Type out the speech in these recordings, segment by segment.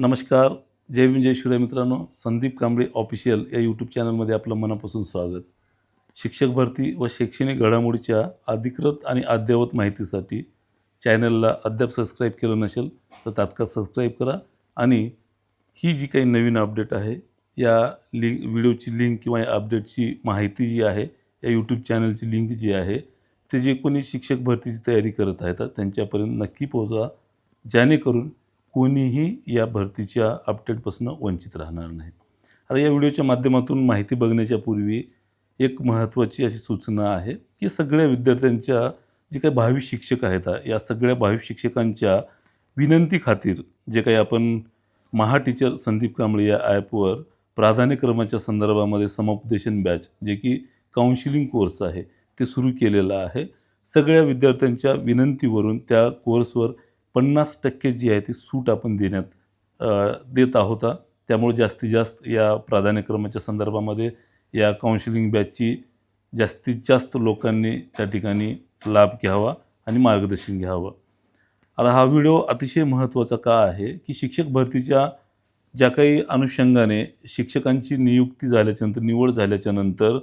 नमस्कार. जय भीम जय शिवराय मित्रांनो. संदीप कांबळे ऑफिशियल या यूट्यूब चॅनलमध्ये आपलं मनापासून स्वागत. शिक्षक भरती व शैक्षणिक घडामोडीच्या अधिकृत आणि अद्ययावत माहितीसाठी चॅनलला अद्याप सबस्क्राईब केलं नसेल तर तात्काळ सबस्क्राईब करा आणि ही जी काही नवीन अपडेट आहे या व्हिडिओची लिंक किंवा या अपडेटची माहिती जी आहे या यूट्यूब चॅनलची लिंक जी आहे ते जे कोणी शिक्षक भरतीची तयारी करत आहेत त्यांच्यापर्यंत नक्की पोहोचवा, जेणेकरून कोणीही या भरतीच्या अपडेटपासून वंचित राहणार नाही. आता या व्हिडिओच्या माध्यमातून माहिती बघण्याच्या पूर्वी एक महत्त्वाची अशी सूचना आहे की सगळ्या विद्यार्थ्यांच्या जे काही भावी शिक्षक आहेत या सगळ्या भावी शिक्षकांच्या विनंती खातीर जे काही आपण महा टीचर संदीप कांबळे या ॲपवर प्राधान्यक्रमाच्या संदर्भामध्ये समुपदेशन बॅच जे की काउन्सिलिंग कोर्स आहे ते सुरू केलेलं आहे. सगळ्या विद्यार्थ्यांच्या विनंतीवरून त्या कोर्सवर 50% जी आहे ती सूट आपण देत आहोत. त्यामुळे जास्तीत जास्त या प्राधान्यक्रमाच्या संदर्भामध्ये या काउन्सिलिंग बॅचची जास्तीत जास्त लोकांनी त्या ठिकाणी लाभ घ्यावा आणि मार्गदर्शन घ्यावं. आता हा व्हिडिओ अतिशय महत्त्वाचा का आहे की शिक्षक भरतीच्या ज्या काही अनुषंगाने शिक्षकांची नियुक्ती झाल्याच्यानंतर निवड झाल्याच्यानंतर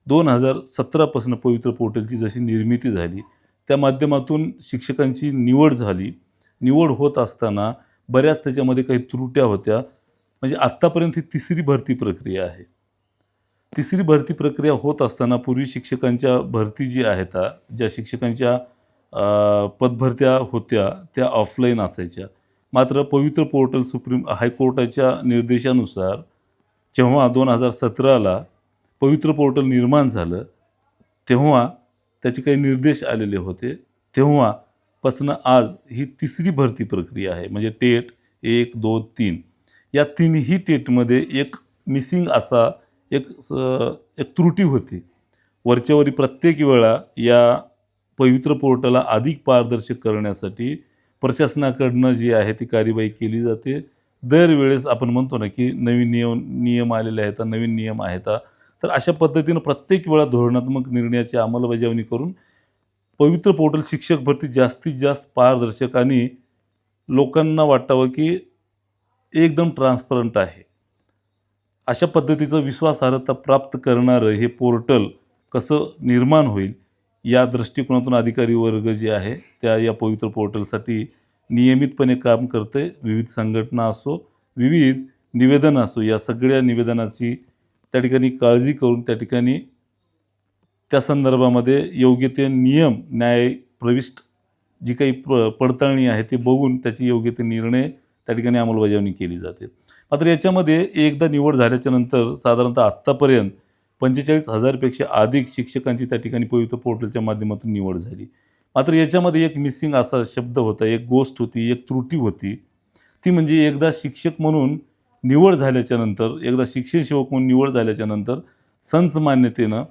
2017पासून पवित्र पोर्टलची जशी निर्मिती झाली त्या माध्यमातून शिक्षकांची निवड झाली. निवड होत असताना बऱ्याच त्याच्यामध्ये काही त्रुट्या होत्या. म्हणजे आत्तापर्यंत ही तिसरी भरती प्रक्रिया आहे. तिसरी भरती प्रक्रिया होत असताना पूर्वी शिक्षकांच्या भरती जी आहेत ज्या शिक्षकांच्या पदभरत्या होत्या त्या ऑफलाईन असायच्या. मात्र पवित्र पोर्टल सुप्रीम हायकोर्टाच्या निर्देशानुसार जेव्हा 2017ला पवित्र पोर्टल निर्माण झालं तेव्हा त्याचे काही निर्देश आलेले होते. तेव्हापासून आज ही तिसरी भरती प्रक्रिया आहे. म्हणजे टेट 1, 2, 3 या तिन्ही टेटमध्ये एक मिसिंग असा एक त्रुटी होती. वरच्यावरी प्रत्येक वेळा या पवित्र पोर्टलला अधिक पारदर्शक करण्यासाठी प्रशासनाकडनं जी आहे ती कार्यवाही केली जाते. दरवेळेस आपण म्हणतो ना की नवीन नियम आलेले आहेत, नवीन नियम आहेत. तर अशा पद्धतीनं प्रत्येक वेळा धोरणात्मक निर्णयाची अंमलबजावणी करून पवित्र पोर्टल शिक्षक भरती जास्तीत जास्त पारदर्शक आणि लोकांना वाटावं की एकदम ट्रान्सपरंट आहे अशा पद्धतीचं विश्वासार्हता प्राप्त करणारं हे पोर्टल कसं निर्माण होईल या दृष्टिकोनातून अधिकारी वर्ग जे आहे त्या या पवित्र पोर्टलसाठी नियमितपणे काम करते. विविध संघटना असो, विविध निवेदन असो, या सगळ्या निवेदनाची त्या ठिकाणी काळजी करून त्या ठिकाणी त्या संदर्भामध्ये योग्य ते नियम न्याय प्रविष्ट जी काही पडताळणी आहे ते बघून त्याची योग्य ते निर्णय त्या ठिकाणी अंमलबजावणी केली जाते. मात्र याच्यामध्ये एकदा निवड झाल्याच्यानंतर साधारणतः आत्तापर्यंत 45,000पेक्षा अधिक शिक्षकांची त्या ठिकाणी पवित्र पोर्टलच्या माध्यमातून निवड झाली. मात्र याच्यामध्ये एक मिसिंग असा शब्द होता, एक गोष्ट होती, एक त्रुटी होती. ती म्हणजे एकदा शिक्षक म्हणून निवड झाल्याच्यानंतर, एकदा शिक्षण सेवक म्हणून निवड झाल्याच्यानंतर संच मान्यतेनं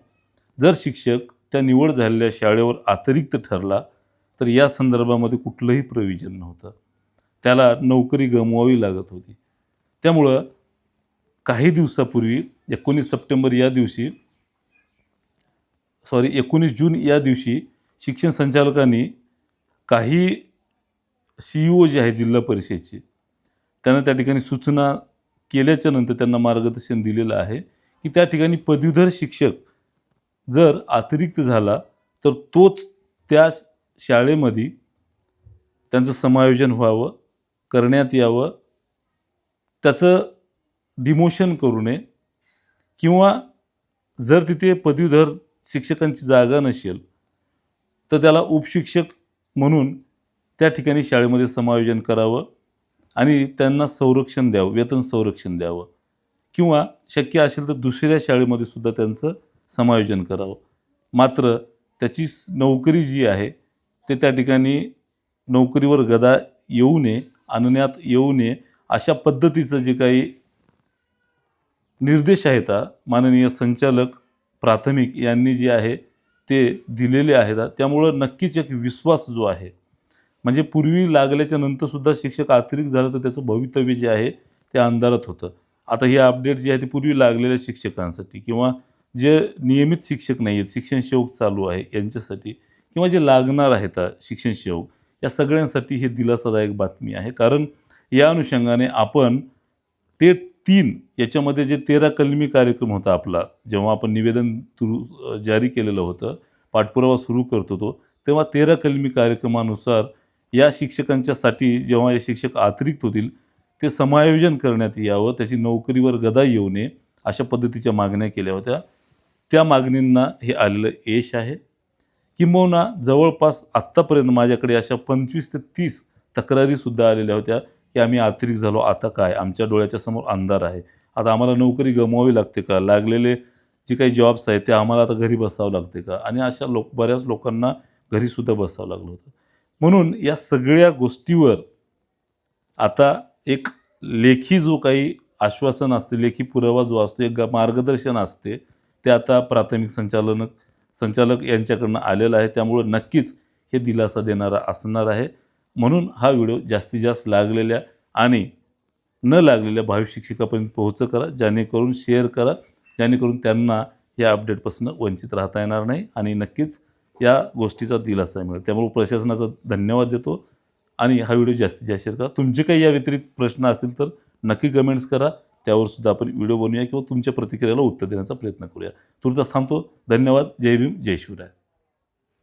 जर शिक्षक त्या निवड झालेल्या शाळेवर अतिरिक्त ठरला तर या संदर्भामध्ये कुठलंही प्रोव्हिजन नव्हतं. त्याला नोकरी गमवावी लागत होती. त्यामुळं काही दिवसापूर्वी 19 जून या दिवशी शिक्षण संचालकांनी काही CEO जे आहे जिल्हा परिषदेचे त्यांना त्या ठिकाणी सूचना केल्याच्यानंतर त्यांना मार्गदर्शन दिलेलं आहे की त्या ठिकाणी पदवीधर शिक्षक जर अतिरिक्त झाला तर तोच त्या शाळेमध्ये त्यांचं समायोजन व्हावं, करण्यात यावं. त्याचं डिमोशन करू नये किंवा जर तिथे पदवीधर शिक्षकांची जागा नसेल तर त्याला उपशिक्षक म्हणून त्या ठिकाणी शाळेमध्ये समायोजन करावं आणि त्यांना संरक्षण द्यावं, वेतन संरक्षण द्यावं किंवा शक्य असेल तर दुसऱ्या शाळेमध्ये सुद्धा त्यांचं समायोजन करावं. मात्र त्याची नोकरी जी आहे ते त्या ठिकाणी नोकरीवर गदा येऊ नये, आणण्यात येऊ नये अशा पद्धतीचं जे काही निर्देश आहेत माननीय संचालक प्राथमिक यांनी जे आहे ते दिलेले आहेत. त्यामुळं नक्कीच एक विश्वास जो आहे म्हणजे पूर्वी लागल्याच्या नंतरसुद्धा शिक्षक अतिरिक्त झालं तर त्याचं भवितव्य जे आहे ते अंधारात होतं. आता ही अपडेट जी आहे ती पूर्वी लागलेल्या शिक्षकांसाठी किंवा जे नियमित शिक्षक नाही आहेत, शिक्षण सेवक चालू आहे यांच्यासाठी किंवा जे लागणार आहेत शिक्षण सेवक या सगळ्यांसाठी हे दिलासादायक बातमी आहे. कारण या अनुषंगाने आपण ते 3 याच्यामध्ये जे 13 कलमी कार्यक्रम होता आपला, जेव्हा आपण निवेदन जारी केलेलं होतं, पाठपुरावा सुरू करत होतो, तेव्हा 13 कलमी कार्यक्रमानुसार या शिक्षकांच्यासाठी जेव्हा हे शिक्षक अतिरिक्त होतील ते समायोजन करण्यात यावं, त्याची नोकरीवर गदा येऊ नये अशा पद्धतीच्या मागण्या केल्या होत्या. त्या मागणींना हे आलेलं यश आहे. किंबहुना जवळपास आत्तापर्यंत माझ्याकडे अशा 25 ते 30 तक्रारीसुद्धा आलेल्या होत्या की आम्ही अतिरिक्त झालो, आता काय, आमच्या डोळ्याच्या समोर अंधार आहे, आता आम्हाला नोकरी गमवावी लागते का, लागलेले जे काही जॉब्स आहेत ते आम्हाला आता घरी बसावं लागते का, आणि अशा बऱ्याच लोकांना घरीसुद्धा बसावं लागलं होतं. म्हणून या सगळ्या गोष्टीवर आता एक लेखी जो काही आश्वासन असते, लेखी पुरावा जो असतो, एक मार्गदर्शन असते, ते आता प्राथमिक संचालक यांच्याकडनं आलेलं आहे. त्यामुळं नक्कीच हे दिलासा देणारा असणार आहे. म्हणून हा व्हिडिओ जास्तीत जास्त लागलेल्या आणि न लागलेल्या भावी शिक्षकापर्यंत पोहोच करा, जेणेकरून शेअर करा, जेणेकरून त्यांना या अपडेटपासून वंचित राहता येणार नाही आणि नक्कीच या गोष्टीचा दिलासा मिळेल. त्यामुळे प्रशासनाचा धन्यवाद देतो आणि हा व्हिडिओ जास्तीत जास्त शेअर करा. तुमचे काही या व्यतिरिक्त प्रश्न असतील तर नक्की कमेंट्स करा, त्यावर सुद्धा आपण व्हिडिओ बनवूया किंवा तुमच्या प्रतिक्रियेला उत्तर देण्याचा प्रयत्न करूया. तुर्तास थांबतो. धन्यवाद. जय भीम, जय शिवराय.